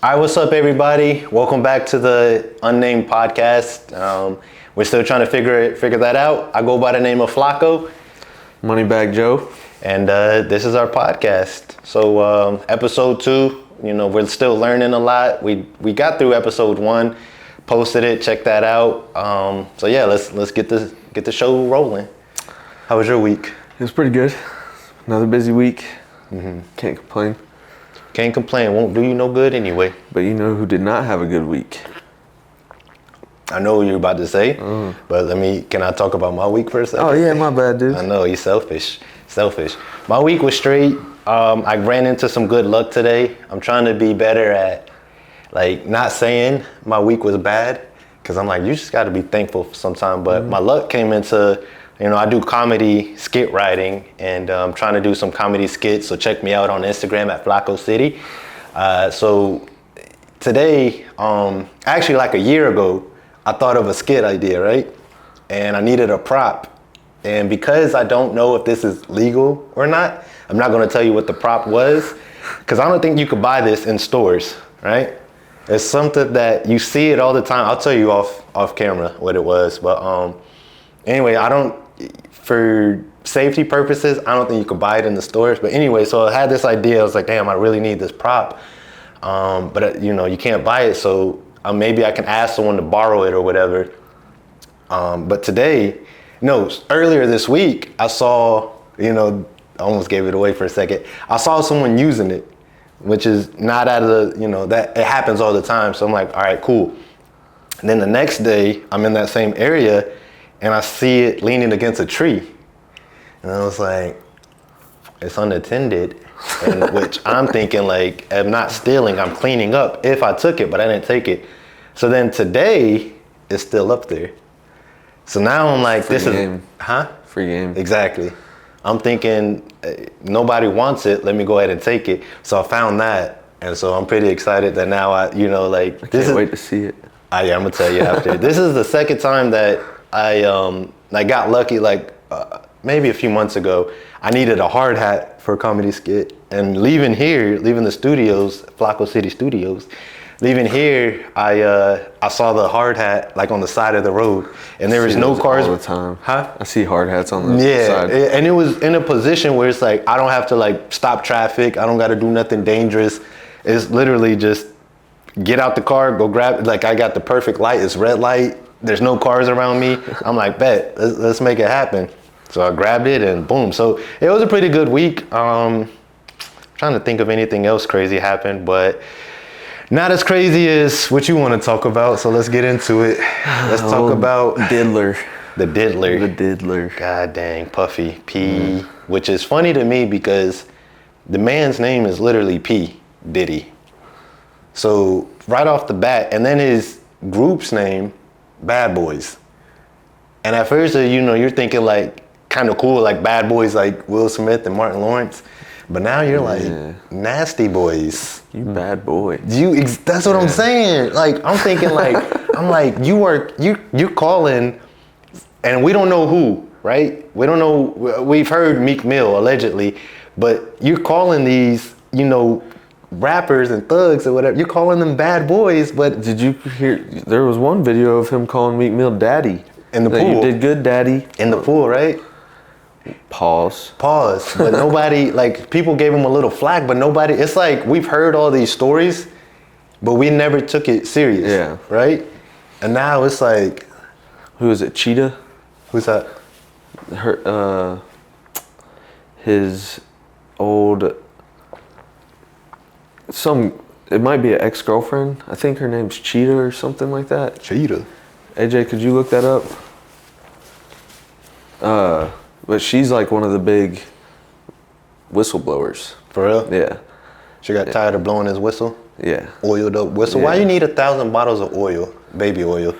All right, what's up, everybody? Welcome back to the Unnamed Podcast. We're still trying to figure that out. I go by the name of FLOCKO. MONEYBAG Joe. And this is our podcast. So episode 2, we're still learning a lot. We got through episode 1, posted it, check that out. So yeah, let's get the show rolling. How was your week? It was pretty good. Another busy week. Can't complain. Can't complain. Won't do you no good anyway. But you know who did not have a good week? I know what you're about to say, but can I talk about my week for a second? Oh yeah, my bad, dude. I know, he's selfish. My week was straight. I ran into some good luck today. I'm trying to be better at not saying my week was bad, because I'm like, you just got to be thankful sometimes. But my luck came into, I do comedy skit writing, and I'm trying to do some comedy skits. So check me out on Instagram at FLOCKO City. So today, actually like a year ago, I thought of a skit idea, right? And I needed a prop. And because I don't know if this is legal or not, I'm not gonna tell you what the prop was, because I don't think you could buy this in stores, right? It's something that you see it all the time. I'll tell you off camera what it was. But anyway, for safety purposes, I don't think you could buy it in the stores. But anyway, so I had this idea. I was like, damn, I really need this prop. But you can't buy it. So maybe I can ask someone to borrow it or whatever. But earlier this week, I saw, I almost gave it away for a second. I saw someone using it, which is not out of the, that it happens all the time. So I'm like, all right, cool. And then the next day, I'm in that same area and I see it leaning against a tree. And I was like, it's unattended. And which I'm thinking I'm not stealing, I'm cleaning up if I took it, but I didn't take it. So then today, it's still up there. So now I'm like, Free game. Free game. Exactly. I'm thinking nobody wants it. Let me go ahead and take it. So I found that, and so I'm pretty excited that now I can't wait to see it. I'm gonna tell you after. This is the second time that I got lucky. Maybe a few months ago, I needed a hard hat for a comedy skit, and leaving the studios, FLOCKO City Studios. Leaving here, I saw the hard hat on the side of the road, and there was no cars all the time. Huh? I see hard hats on the side. Yeah, and it was in a position where it's I don't have to stop traffic. I don't got to do nothing dangerous. It's literally just get out the car, go grab. I got the perfect light. It's red light. There's no cars around me. I'm like, bet, let's make it happen. So I grabbed it and boom. So it was a pretty good week. Trying to think of anything else crazy happened, but not as crazy as what you want to talk about, so let's get into it. Let's talk about Diddler. The Diddler. The Diddler. God dang, Puffy P, which is funny to me because the man's name is literally P, Diddy. So right off the bat, and then his group's name, Bad Boys. And at first, you're thinking kind of cool, Bad Boys like Will Smith and Martin Lawrence. But now you're Nasty Boys. You bad boy. That's what I'm saying. I'm thinking you're calling, and we don't know who, right? We don't know. We've heard Meek Mill allegedly, but you're calling these, rappers and thugs or whatever. You're calling them bad boys, but did you hear? There was one video of him calling Meek Mill daddy in the pool. You did good, daddy. In the pool, right? Pause. But nobody, people gave him a little flack, but nobody, it's we've heard all these stories, but we never took it serious. Yeah. Right? And now it's who is it? Cheetah? Who's that? His old, it might be an ex-girlfriend. I think her name's Cheetah or something like that. Cheetah. AJ, could you look that up? But she's one of the big whistleblowers. For real? Yeah. She got tired of blowing his whistle? Yeah. Oiled up whistle. Yeah. Why you need 1,000 bottles of oil, baby oil?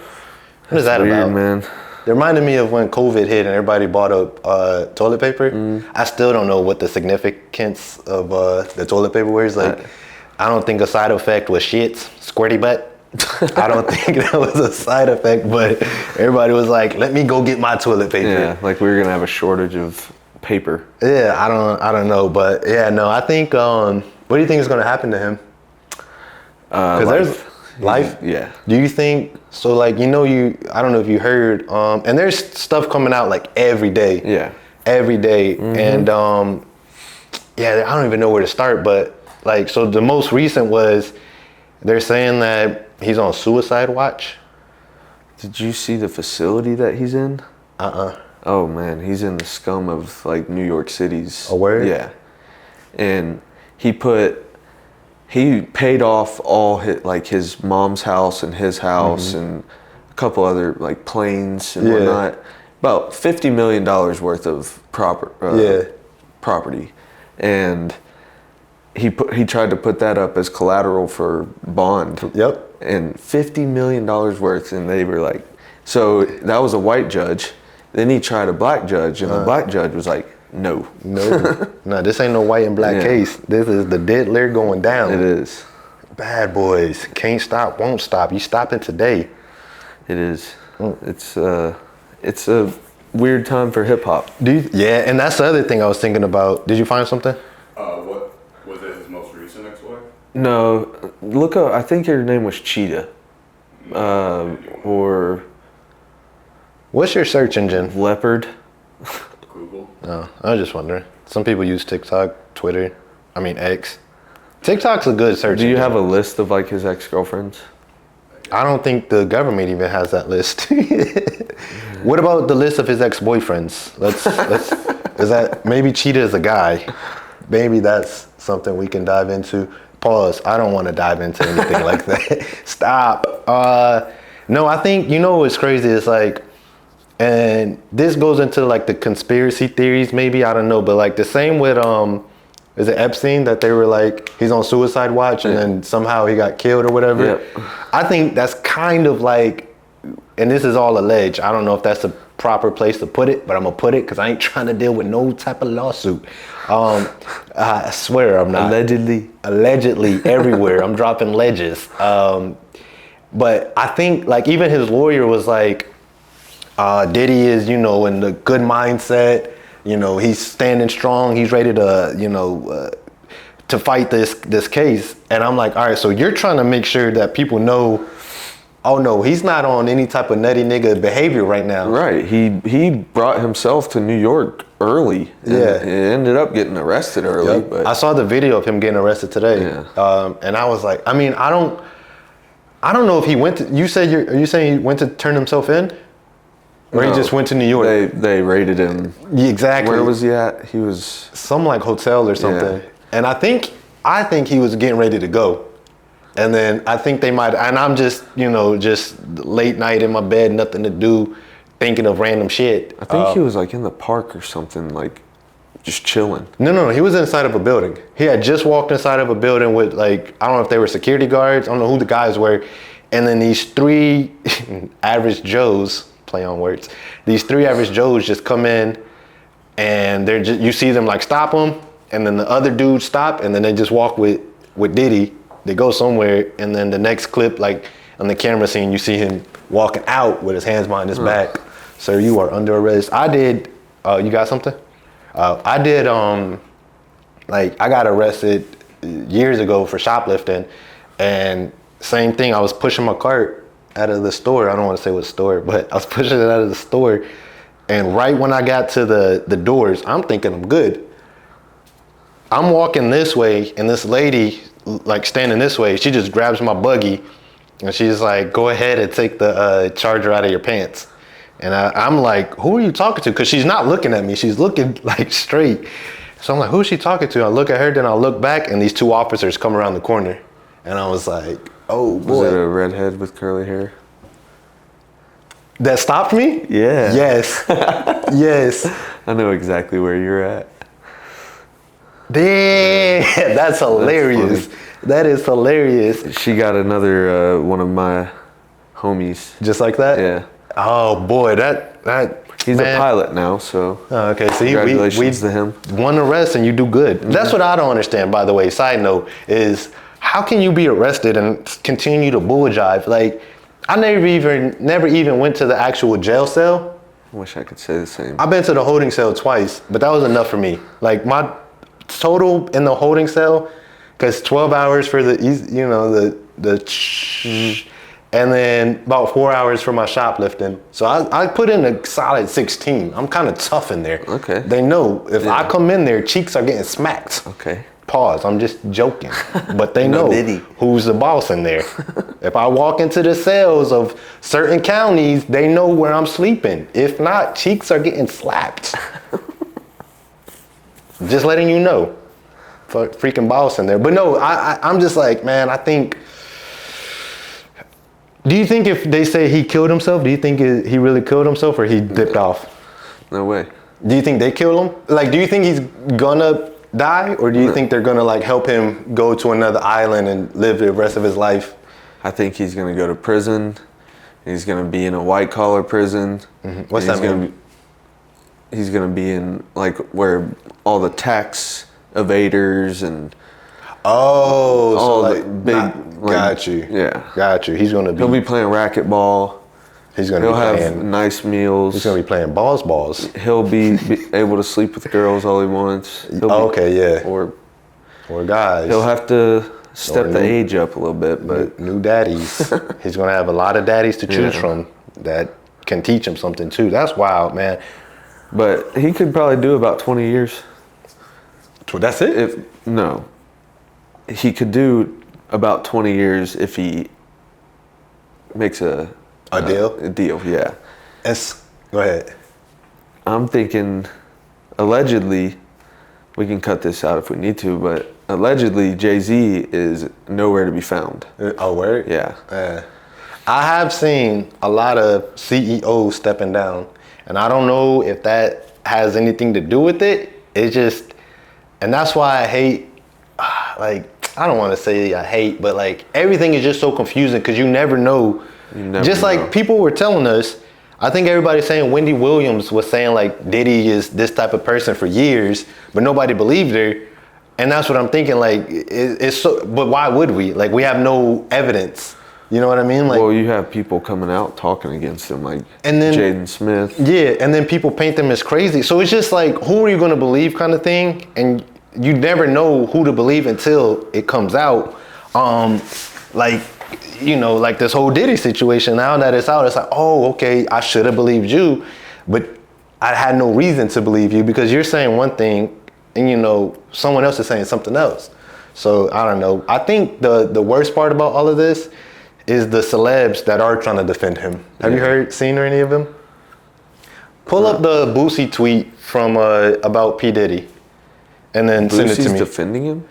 What is that weird, about? Man. It reminded me of when COVID hit and everybody bought up toilet paper. I still don't know what the significance of the toilet paper was. I don't think a side effect was shits, squirty butt. I don't think that was a side effect, but everybody was like, let me go get my toilet paper. Yeah, we were gonna have a shortage of paper. Yeah, I don't know, but yeah, no, I think, what do you think is gonna happen to him? Because there's life. Yeah. Do you think so? Like I don't know if you heard. And there's stuff coming out like every day. Yeah. Every day. And yeah, I don't even know where to start. But like, so the most recent was they're saying that he's on suicide watch. Did you see the facility that he's in? Oh man, he's in the scum of like New York City's. A word? Yeah. And he paid off all his mom's house and his house and a couple other like planes and whatnot. About $50 million worth of property, and he tried to put that up as collateral for bond. Yep. And $50 million worth, and they were like, so that was a white judge. Then he tried a black judge, and the black judge was like, no, no, this ain't no white and black case. This is the diddler going down. It is. Bad boys can't stop, won't stop. You stopping today? It is. It's a weird time for hip hop. Yeah, and that's the other thing I was thinking about. Did you find something? What was it? His most recent ex-wife? No, look up. I think her name was Cheetah, or What's your search engine? Leopard. Google. No, I was just wondering. Some people use TikTok, Twitter. I mean X. TikTok's a good search. Do you engine. have a list of like his ex-girlfriends? I don't think the government even has that list. What about the list of his ex-boyfriends? Let's is that maybe Cheetah is a guy? Maybe that's something we can dive into. Pause. I don't want to dive into anything like that. Stop. No, I think what's crazy is like, and this goes into like the conspiracy theories. Maybe I don't know, but like the same with is it Epstein that they were like he's on suicide watch and then somehow he got killed or whatever. Yep. I think that's kind of like, and this is all alleged. I don't know if that's a proper place to put it, but I'm gonna put it because I ain't trying to deal with no type of lawsuit. I swear I'm not. Allegedly everywhere. I'm dropping ledges. But I think like even his lawyer was like, Diddy is, in the good mindset. He's standing strong. He's ready to, to fight this case. And I'm like, all right, so you're trying to make sure that people know, oh no, he's not on any type of nutty nigga behavior right now. Right. He brought himself to New York early. And he ended up getting arrested early. Yep. But I saw the video of him getting arrested today. Yeah. And I was like, I mean, I don't know if he went to, are you saying he went to turn himself in? Or he just went to New York? They raided him. Yeah, exactly. Where was he at? He was some like hotel or something. Yeah. And I think he was getting ready to go. And then I think they might, and I'm just, just late night in my bed, nothing to do, thinking of random shit. I think he was like in the park or something, like just chilling. No, he was inside of a building. He had just walked inside of a building with like, I don't know if they were security guards, I don't know who the guys were. And then these three average Joes, play on words, these three average Joes just come in and you see them like stop them. And then the other dudes stop and then they just walk with Diddy. They go somewhere, and then the next clip, like on the camera scene, you see him walking out with his hands behind his back. Sir, you are under arrest. I did, you got something? I did, like I got arrested years ago for shoplifting, and same thing, I was pushing my cart out of the store. I don't want to say what store, but I was pushing it out of the store, and right when I got to the doors, I'm thinking I'm good. I'm walking this way, and this lady, like standing this way, she just grabs my buggy and she's like, go ahead and take the charger out of your pants. And I'm like, who are you talking to? Because she's not looking at me. She's looking like straight. So I'm like, who's she talking to? I look at her, then I look back and these two officers come around the corner. And I was like, oh boy. Was it a redhead with curly hair? That stopped me? Yeah. Yes. Yes. I know exactly where you're at. Damn, that's hilarious. That is hilarious. She got another one of my homies. Just like that? Yeah. Oh boy, that he's man. a pilot now, so okay. See, congratulations to him. One arrest and you do good. Mm-hmm. That's what I don't understand. By the way, side note is how can you be arrested and continue to bull jive? Like I never even went to the actual jail cell. I wish I could say the same. I've been to the holding cell twice, but that was enough for me. Like my total in the holding cell, because 12 hours for the and then about 4 hours for my shoplifting. So I put in a solid 16. I'm kind of tough in there. Okay. They know if I come in there, cheeks are getting smacked. Okay. Pause. I'm just joking, but they know Diddy. who's the boss in there. If I walk into the cells of certain counties, they know where I'm sleeping. If not, cheeks are getting slapped. Just letting you know, freaking boss in there. But no, I'm just like, man, I think. Do you think if they say he killed himself, do you think he really killed himself or he dipped off? No way. Do you think they killed him? Like, do you think he's gonna die, or do you think they're gonna like help him go to another island and live the rest of his life? I think he's gonna go to prison. He's gonna be in a white collar prison. What's that mean? He's gonna be in like where all the tax evaders and so the like big. got you. Yeah. Got you. He'll be playing racquetball. He'll have nice meals. He's gonna be playing balls. He'll be able to sleep with girls all he wants. Or guys. He'll have to step the age up a little bit, but new daddies. He's gonna have a lot of daddies to choose from that can teach him something too. That's wild, man. But he could probably do about 20 years. That's it? He could do about 20 years if he makes a deal? A deal, yeah. Go ahead. I'm thinking, allegedly, we can cut this out if we need to, but allegedly Jay-Z is nowhere to be found. Oh, word? Yeah. I have seen a lot of CEOs stepping down, and I don't know if that has anything to do with it. It's just, and that's why I hate, like, I don't want to say I hate, but like everything is just so confusing because you never know. Just like people were telling us, I think everybody's saying Wendy Williams was saying like Diddy is this type of person for years, but nobody believed her. And that's what I'm thinking, like, it's so, but why would we? Like, we have no evidence. You know what I mean? Like, well, you have people coming out talking against him, like and then, Jaden Smith. Yeah, and then people paint them as crazy. So it's just like, who are you going to believe kind of thing? And you never know who to believe until it comes out. Like, you know, like this whole Diddy situation, now that it's out, it's like, oh, okay, I should have believed you, but I had no reason to believe you because you're saying one thing and, you know, someone else is saying something else. So I don't know. I think the worst part about all of this is the celebs that are trying to defend him. Have you seen or any of them? Pull up the Boosie tweet from about P. Diddy and then send it to me. Defending him?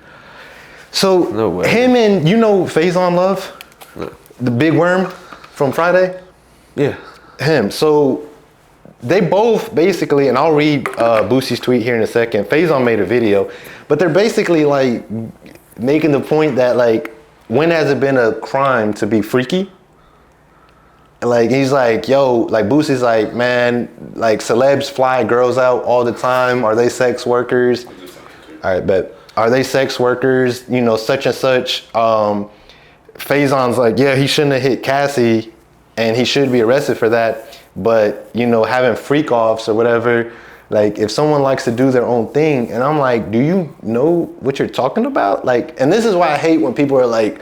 So no way. Him and, you know, Faison Love? No. The big worm from Friday? Yeah. Him. So they both basically, and I'll read Boosie's tweet here in a second. Faison made a video, but they're basically like making the point that like, when has it been a crime to be freaky? Like, he's like, yo, like Boosie's like, man, like celebs fly girls out all the time. Are they sex workers? All right, but are they sex workers? You know, such and such. Faison's like, yeah, he shouldn't have hit Cassie and he should be arrested for that. But, you know, having freak offs or whatever, like if someone likes to do their own thing, and I'm like, do you know what you're talking about? Like, and this is why I hate when people are like,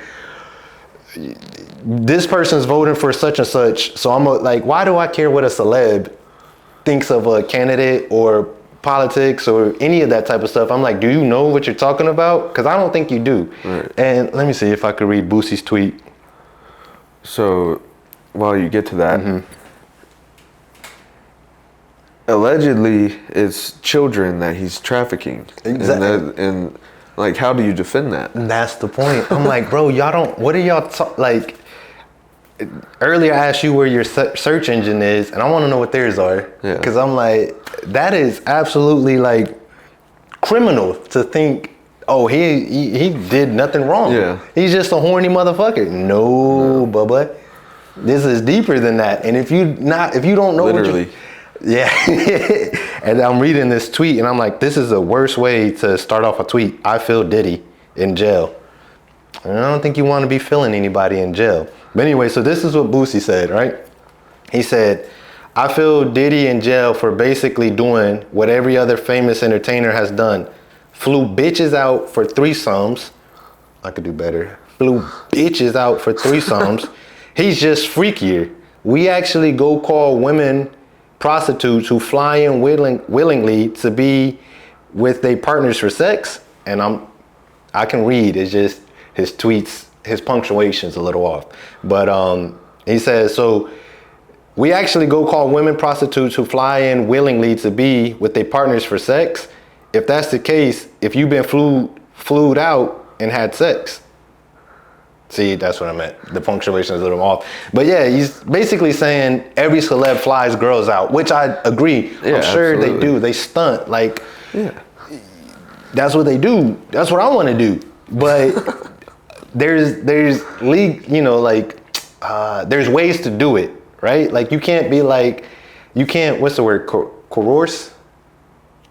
this person's voting for such and such. So I'm like, why do I care what a celeb thinks of a candidate or politics or any of that type of stuff? I'm like, do you know what you're talking about? Because I don't think you do. Right. And let me see if I could read Boosie's tweet. So while you get to that, allegedly it's children that he's trafficking. Exactly. And like, how do you defend that? And that's the point. I'm like, bro, y'all don't, what are y'all, like, earlier I asked you where your search engine is, and I want to know what theirs are. Yeah. Because I'm like, that is absolutely like criminal to think, oh, he did nothing wrong. Yeah. He's just a horny motherfucker. No, Bubba. This is deeper than that. And if you don't know literally. Yeah. And I'm reading this tweet and I'm like, this is the worst way to start off a tweet. I feel Diddy in jail. And I don't think you want to be feeling anybody in jail. But anyway, so this is what Boosie said, right? He said, I feel Diddy in jail for basically doing what every other famous entertainer has done. Flew bitches out for threesomes, I could do better. Flew bitches out for threesomes. He's just freakier. We actually go call women prostitutes who fly in willingly to be with their partners for sex. And I can read. It's just his tweets, his punctuation's a little off. But he says, so we actually go call women prostitutes who fly in willingly to be with their partners for sex. If that's the case, if you've been flued out and had sex. See, that's what I meant. The punctuation is a little off. But yeah, he's basically saying every celeb flies girls out, which I agree. Yeah, I'm sure absolutely. they do. They stunt. Like, Yeah. that's what they do. That's what I want to do. But there's league, you know, like there's ways to do it, right? Like you can't be like, you can't, what's the word, coerce?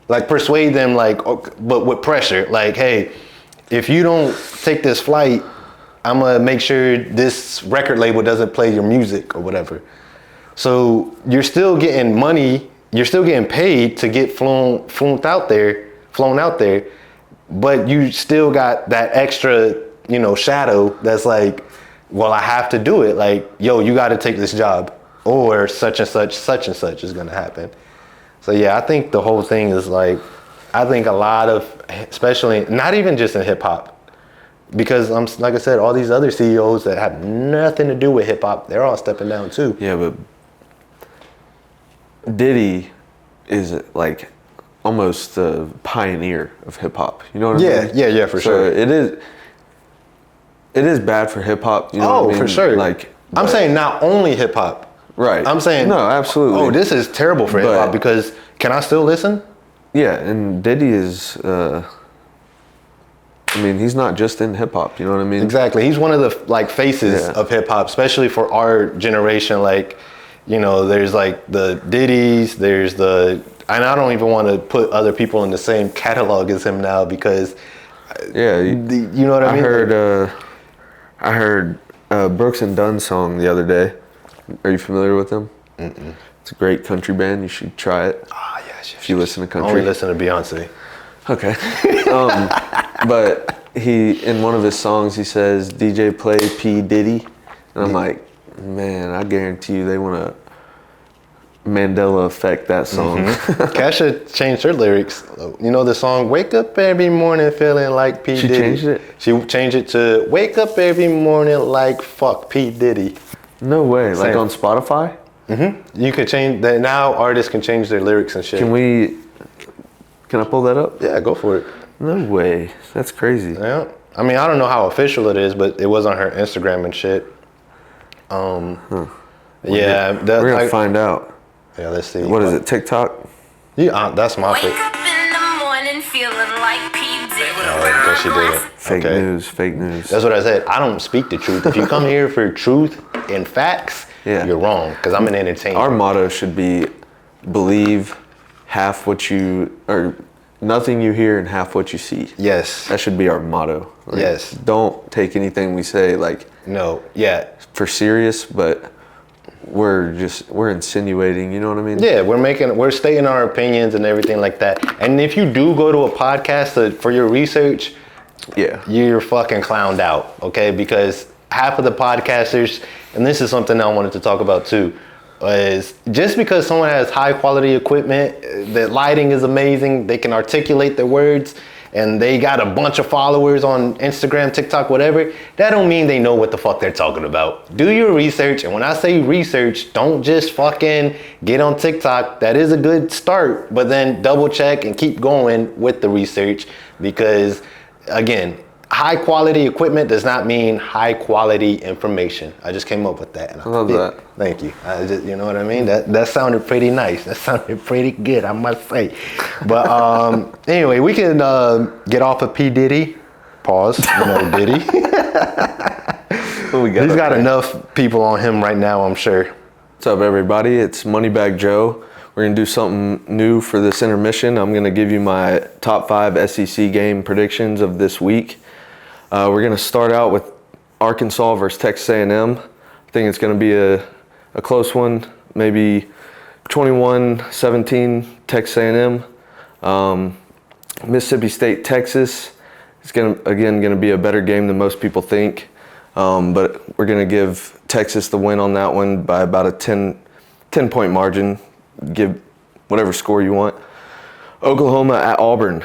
Like persuade them, like, but with pressure. Like, hey, if you don't take this flight, I'm gonna make sure this record label doesn't play your music or whatever. So you're still getting money, you're still getting paid to get flown out there, but you still got that extra, you know, shadow that's like, well, I have to do it. Like, yo, you got to take this job, or such and such is gonna happen. So yeah, I think the whole thing is like, I think a lot of, especially not even just in hip hop, because like I said, all these other CEOs that have nothing to do with hip hop, they're all stepping down too. Yeah, but Diddy is like almost the pioneer of hip hop. You know what I mean? Yeah, for So sure. it is bad for hip hop. You know what I mean? For sure. Like, I'm but- saying not only hip hop. Right. I'm saying no, absolutely. Oh, this is terrible for hip hop But- because can I still listen? Yeah, and Diddy is. I mean, he's not just in hip hop. You know what I mean? Exactly. He's one of the like faces Yeah. of hip hop, especially for our generation. Like, you know, there's like the Diddy's, there's the, and I don't even want to put other people in the same catalog as him now because, Yeah. you know what I mean? I heard Brooks and Dunn's song the other day. Are you familiar with them? Mm-mm. It's a great country band. You should try it. Ah, yes. If you listen to country. Only listen to Beyonce. Okay. But he, in one of his songs, he says, DJ play P. Diddy. And I'm like, man, I guarantee you they want to Mandela effect that song. Kesha changed her lyrics. You know the song "Wake Up Every Morning Feeling Like P She Diddy." changed it? She changed it to "Wake Up Every Morning Like Fuck P Diddy." No way. Like Same. on Spotify? You could change that now. Artists can change their lyrics and shit. Can I pull that up? Yeah, go for it. No way. That's crazy. Yeah. I mean, I don't know how official it is, but it was on her Instagram and shit. Yeah, We're going to find out. Yeah, let's see. What is it, TikTok? Yeah, that's my Wake pick. up in the morning feeling like P. Diddy. Oh, she did it. Fake Okay. news, fake news. That's what I said. I don't speak the truth. If you come here for truth and facts, Yeah. you're wrong. Because I'm an entertainer. Our motto should be believe half what you, or nothing you hear and half what you see. Yes. That should be our motto. Like, Yes. Don't take anything we say like No. Yeah. for serious, but we're insinuating, you know what I mean? Yeah, we're stating our opinions and everything like that. And if you do go to a podcast for your research, Yeah. you're fucking clowned out, okay? Because half of the podcasters, and this is something I wanted to talk about too, is just because someone has high quality equipment, the lighting is amazing, they can articulate their words, and they got a bunch of followers on Instagram, TikTok, whatever, that don't mean they know what the fuck they're talking about. Do your research, and when I say research, don't just fucking get on TikTok. That is a good start, but then double check and keep going with the research because, again, high quality equipment does not mean high quality information. I just came up with that. And I love that. Thank you. You know what I mean? That sounded pretty nice. That sounded pretty good, I must say. But anyway, we can get off of P. Diddy. Pause. You know, Diddy. What we got He's up got there? enough people on him right now, I'm sure. What's up, everybody? It's Moneybag Joe. We're going to do something new for this intermission. I'm going to give you my top 5 SEC game predictions of this week. We're going to start out with Arkansas versus Texas A&M. I think it's going to be a close one, maybe 21-17 Texas A&M. Mississippi State, Texas. It's gonna be a better game than most people think. But we're gonna give Texas the win on that one by about a 10-point margin. Give whatever score you want. Oklahoma at Auburn.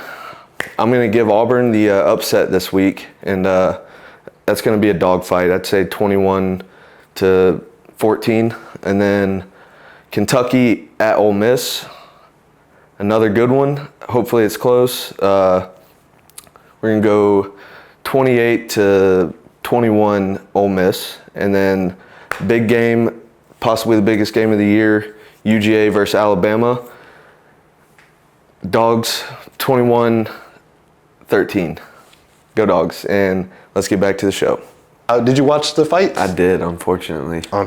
I'm gonna give Auburn the upset this week, and that's gonna be a dogfight. I'd say 21-14, and then Kentucky at Ole Miss. Another good one. Hopefully it's close. We're gonna go 28-21 Ole Miss, and then big game, possibly the biggest game of the year, UGA versus Alabama. Dogs, 21-13. Go Dogs. And let's get back to the show. Did you watch the fight? I did, unfortunately. Tell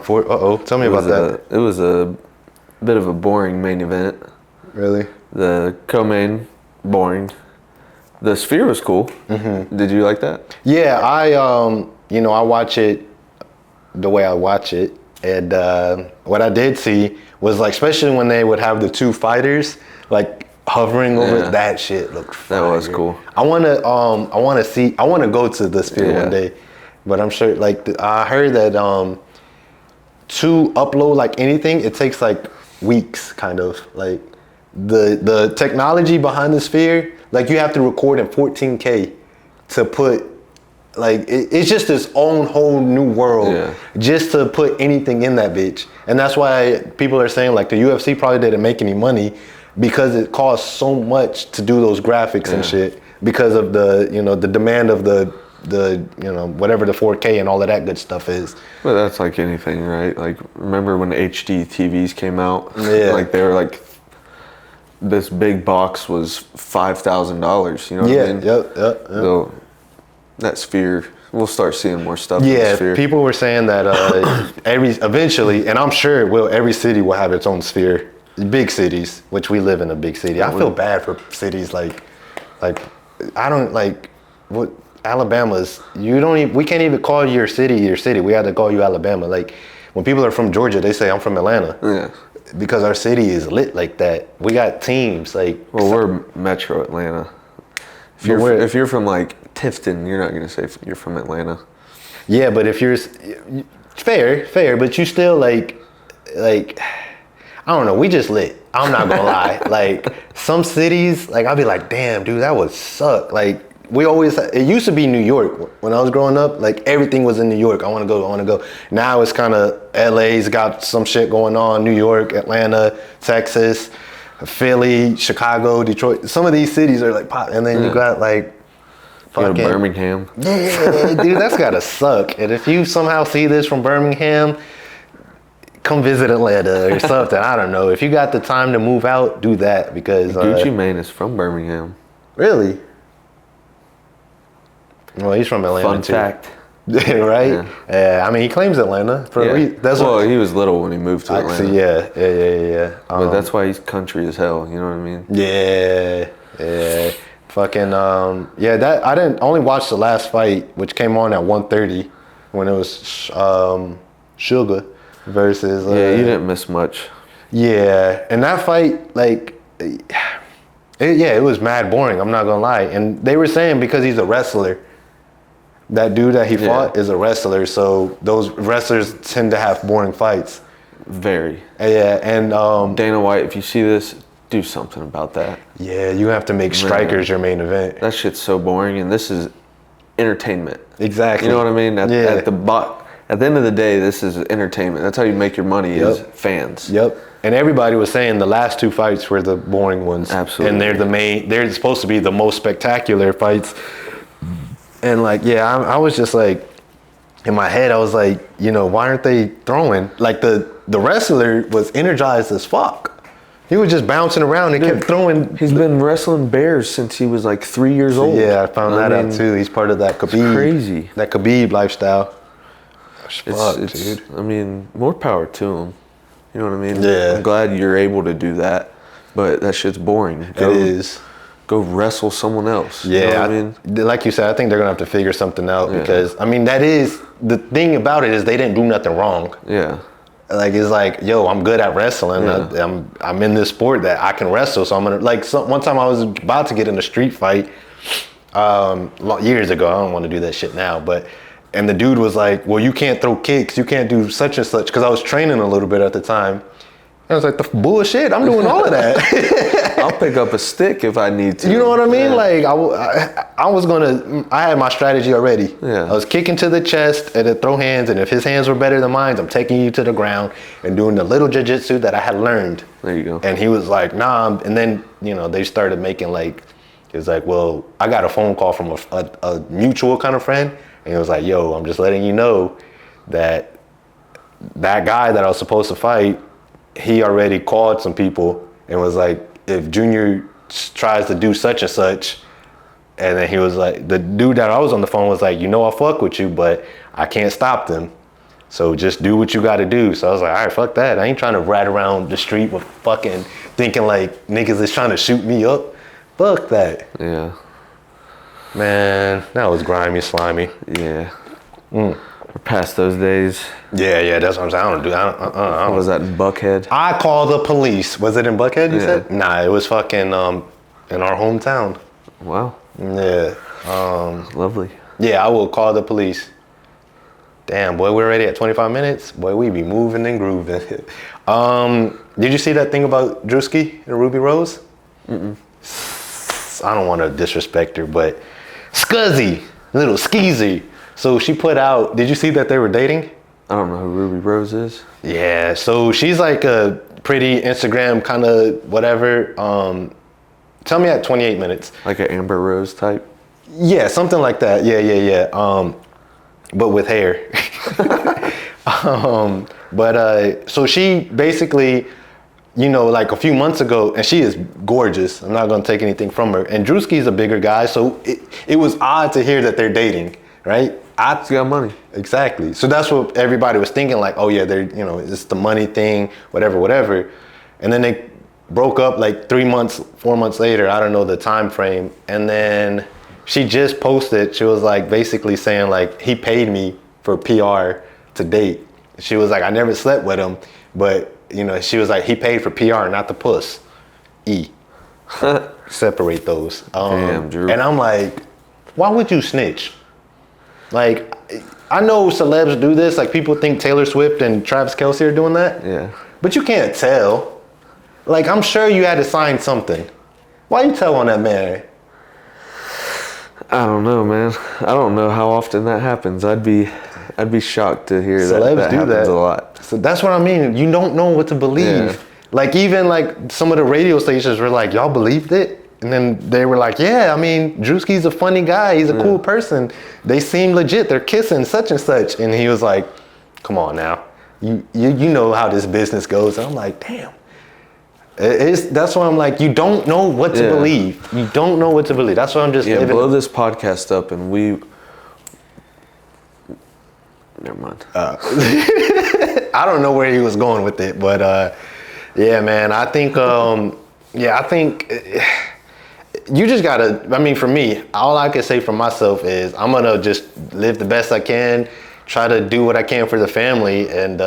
me about that. It was a bit of a boring main event. Really? The co-main, boring. The Sphere was cool. Mm-hmm. Did you like that? Yeah, I watch it the way I watch it. And what I did see was, like, especially when they would have the two fighters, like, hovering over that shit looked fire. That was cool. I want to go to the Sphere one day, but I'm sure, like, I heard that to upload, like, anything, it takes, like, weeks, kind of. Like, the technology behind the Sphere, like, you have to record in 14K to put, like, it's just its own whole new world just to put anything in that bitch. And that's why people are saying, like, the UFC probably didn't make any money, because it costs so much to do those graphics and shit, because of the demand of the whatever the 4K and all of that good stuff is. But that's like anything, right? Like, remember when HD TVs came out? Yeah. Like, they were like, this big box was $5,000. You know what I mean? Yep. So that Sphere, we'll start seeing more stuff. In the Sphere. People were saying that eventually, and I'm sure it will, every city will have its own Sphere. Big cities, which we live in a big city. I feel bad for cities like I don't like what Alabama's. We can't even call your city. We had to call you Alabama. Like, when people are from Georgia, they say I'm from Atlanta. Yeah. Because our city is lit like that. We got teams like. Well, we're Metro Atlanta. If you're from, like, Tifton, you're not gonna say you're from Atlanta. Yeah, but if you're fair, but you still like. I don't know, we just lit. I'm not gonna lie. Like, some cities, like, I'll be like, damn, dude, that would suck. Like, it used to be New York when I was growing up. Like, everything was in New York. I wanna go. Now it's kind of, LA's got some shit going on. New York, Atlanta, Texas, Philly, Chicago, Detroit. Some of these cities are like pop. And then you got, like, fucking Birmingham. Yeah, dude, that's gotta suck. And if you somehow see this from Birmingham, come visit Atlanta or something. I don't know. If you got the time to move out, do that, because Gucci Mane is from Birmingham. Really? Well, he's from Atlanta. Fun too. fact. Right? Yeah. I mean, he claims Atlanta for a reason. He was little when he moved to Atlanta. Actually, yeah. But that's why he's country as hell. You know what I mean? Yeah. Fucking that I only watched the last fight, which came on at 1:30 when it was Sugar versus. You didn't miss much. Yeah, and that fight, like, it was mad boring. I'm not gonna lie. And they were saying because he's a wrestler, that dude that he fought is a wrestler, so those wrestlers tend to have boring fights. Very. Yeah, and Dana White, if you see this, do something about that. Yeah, you have to make strikers your main event. That shit's so boring, and this is entertainment. Exactly. You know what I mean? At the end of the day, this is entertainment. That's how you make your money is fans. Yep. And everybody was saying the last two fights were the boring ones. Absolutely. And they're supposed to be the most spectacular fights. And, like, I was just like, in my head, I was like, why aren't they throwing? Like, the wrestler was energized as fuck. He was just bouncing around and kept throwing. He's been wrestling bears since he was like 3 years old. Yeah, I found that out too. He's part of that Khabib. Crazy. That Khabib lifestyle. It's dude. I mean, more power to him. You know what I mean? Yeah. I'm glad you're able to do that, but that shit's boring. It is. Go wrestle someone else. Yeah, you know what I mean? Like you said, I think they're gonna have to figure something out because that is the thing about it is they didn't do nothing wrong. Yeah. Like, it's like, yo, I'm good at wrestling. Yeah. I'm in this sport that I can wrestle. So I'm gonna one time I was about to get in a street fight, years ago. I don't want to do that shit now, but. And the dude was like, well, you can't throw kicks, you can't do such and such, because I was training a little bit at the time. And I was like, the bullshit, I'm doing all of that. I'll pick up a stick if I need to. You know what I mean? Yeah. Like, I had my strategy already. Yeah. I was kicking to the chest and then throw hands, and if his hands were better than mine, I'm taking you to the ground and doing the little jiu-jitsu that I had learned. There you go. And he was like, nah, and then, they started making like, he was like, well, I got a phone call from a mutual kind of friend. And he was like, yo, I'm just letting you know that guy that I was supposed to fight, he already called some people and was like, if Junior tries to do such and such, and then he was like, the dude that I was on the phone was like, I'll fuck with you, but I can't stop them. So just do what you got to do. So I was like, all right, fuck that. I ain't trying to ride around the street with fucking thinking like niggas is trying to shoot me up. Fuck that. Yeah. Man, that was grimy, slimy. Yeah. We're past those days. Yeah, that's what I'm saying. I don't do. I What was that in Buckhead? I called the police. Was it in Buckhead? You Yeah. said? Nah, it was fucking in our hometown. Wow. Yeah. Lovely. Yeah, I will call the police. Damn, boy, we're already at 25 minutes. Boy, we be moving and grooving. Did you see that thing about Drewski and Ruby Rose? Mm-mm. I don't want to disrespect her, but Scuzzy, little skeezy. So she put out, did you see that they were dating? I don't know who Ruby Rose is. Yeah, so she's like a pretty Instagram kind of whatever. Tell me at 28 minutes. Like an Amber Rose type? Yeah, something like that. Yeah. But with hair. So she basically, like a few months ago, and she is gorgeous. I'm not going to take anything from her. And Drewski's a bigger guy, so it was odd to hear that they're dating, right? She got money. Exactly. So that's what everybody was thinking, like, oh yeah, they're, it's the money thing, whatever. And then they broke up like 4 months later. I don't know the time frame. And then she just posted, she was like basically saying like, he paid me for PR to date. She was like, I never slept with him, but she was like, he paid for PR, not the puss. Separate those. Damn, Drew. And I'm like, why would you snitch? Like, I know celebs do this. Like, people think Taylor Swift and Travis Kelce are doing that. Yeah. But you can't tell. Like, I'm sure you had to sign something. Why you tell on that man? I don't know, man. I don't know how often that happens. I'd be shocked to hear Celebs that do happens that a lot. So that's what I mean. You don't know what to believe. Yeah. Like, even like some of the radio stations were like, y'all believed it? And then they were like, yeah, I mean, Drewski's a funny guy. He's a cool person. They seem legit. They're kissing such and such. And he was like, come on now. You know how this business goes. And I'm like, damn. That's why I'm like, you don't know what to believe. You don't know what to believe. That's why I'm just living. Blow this podcast up and never mind. I don't know where he was going with it, but yeah, man, I think you just gotta, I mean, for me, all I can say for myself is I'm gonna just live the best I can, try to do what I can for the family, and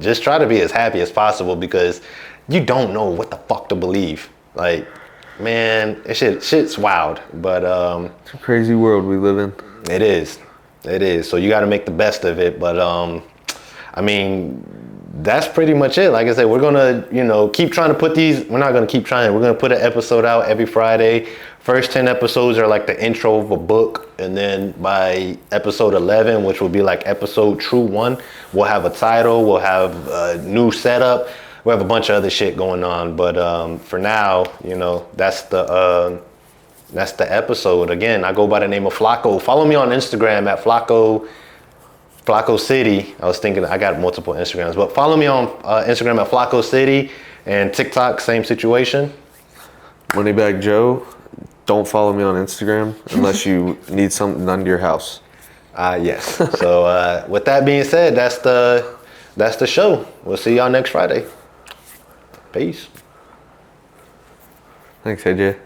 just try to be as happy as possible, because you don't know what the fuck to believe. Like, man, shit's wild, but It's a crazy world we live in. it is. So you gotta make the best of it, but I mean, that's pretty much it. Like I said, we're gonna, keep trying to put these, we're not gonna keep trying, we're gonna put an episode out every Friday. First 10 episodes are like the intro of a book, and then by episode 11, which will be like episode true 1, we'll have a title, we'll have a new setup, we'll have a bunch of other shit going on, but for now, that's the episode. Again, I go by the name of FLOCKO. Follow me on Instagram at FLOCKO City. I was thinking I got multiple Instagrams, but follow me on Instagram at FLOCKO City, and TikTok, same situation. Moneybag Joe. Don't follow me on Instagram unless you need something done to your house. Yes. So with that being said, that's the show. We'll see y'all next Friday. Peace. Thanks, AJ.